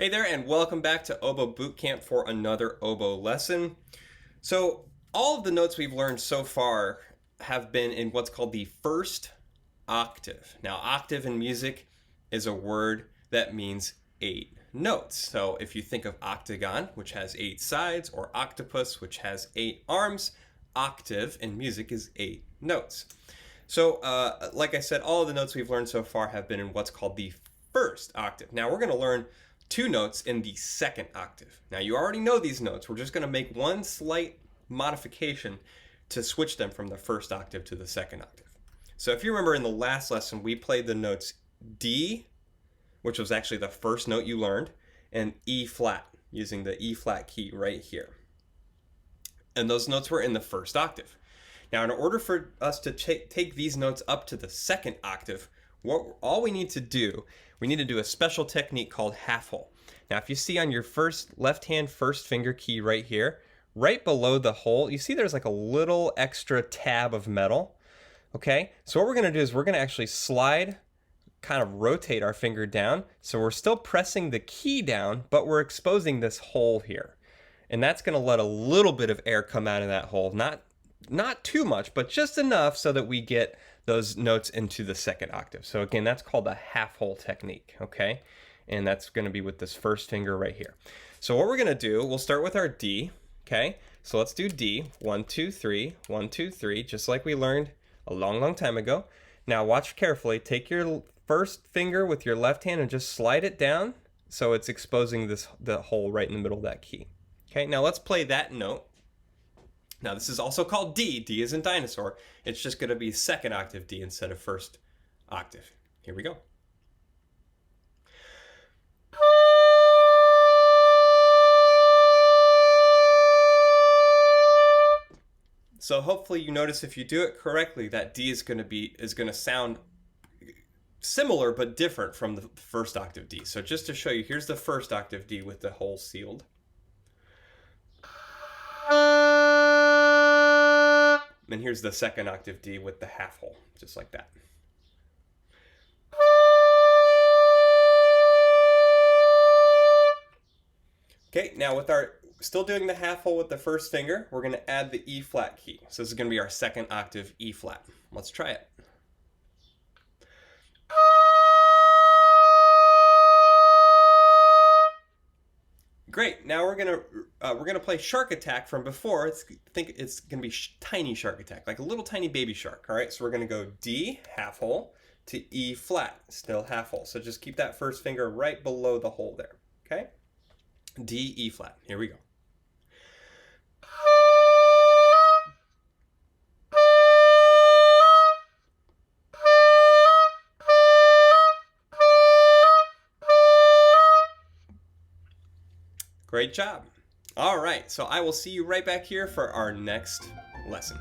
Hey there, and welcome back to Oboe Boot Camp for another oboe lesson. So, all of the notes we've learned so far have been in what's called the first octave. Now, octave in music is a word that means 8 notes. So, if you think of octagon, which has 8 sides, or octopus, which has 8 arms, octave in music is 8 notes. So, like I said, all of the notes we've learned so far have been in what's called the first octave. Now, we're going to learn 2 notes in the second octave. Now, you already know these notes. We're just going to make one slight modification to switch them from the first octave to the second octave. So if you remember in the last lesson, we played the notes D, which was actually the first note you learned, and E flat, using the E flat key right here. And those notes were in the first octave. Now, in order for us to take these notes up to the second octave, all we need to do a special technique called half hole. Now, if you see on your left hand first finger key right here, right below the hole, you see there's like a little extra tab of metal. Okay, so what we're going to do is we're going to actually slide, kind of rotate our finger down. So we're still pressing the key down, but we're exposing this hole here. And that's going to let a little bit of air come out of that hole. Not too much, but just enough so that we get those notes into the second octave. So again, that's called a half hole technique, okay? And that's going to be with this first finger right here. So what we're going to do, we'll start with our D, okay? So let's do D, 1, 2, 3, 1, 2, 3, just like we learned a long time ago. Now watch carefully. Take your first finger with your left hand and just slide it down so it's exposing the hole right in the middle of that key. Okay, now let's play that note. Now this is also called D. D is in dinosaur. It's just going to be second octave D instead of first octave. Here we go. So hopefully you notice if you do it correctly that D is going to sound similar but different from the first octave D. So just to show you, here's the first octave D with the hole sealed. And here's the second octave D with the half hole, just like that. Okay, now with still doing the half hole with the first finger, we're going to add the E flat key. So this is going to be our second octave E flat. Let's try it. Great. Now we're gonna play Shark Attack from before. Think it's gonna be tiny Shark Attack, like a little tiny baby shark. All right. So we're gonna go D half hole to E flat, still half hole. So just keep that first finger right below the hole there. Okay. D E flat. Here we go. Great job. All right, so I will see you right back here for our next lesson.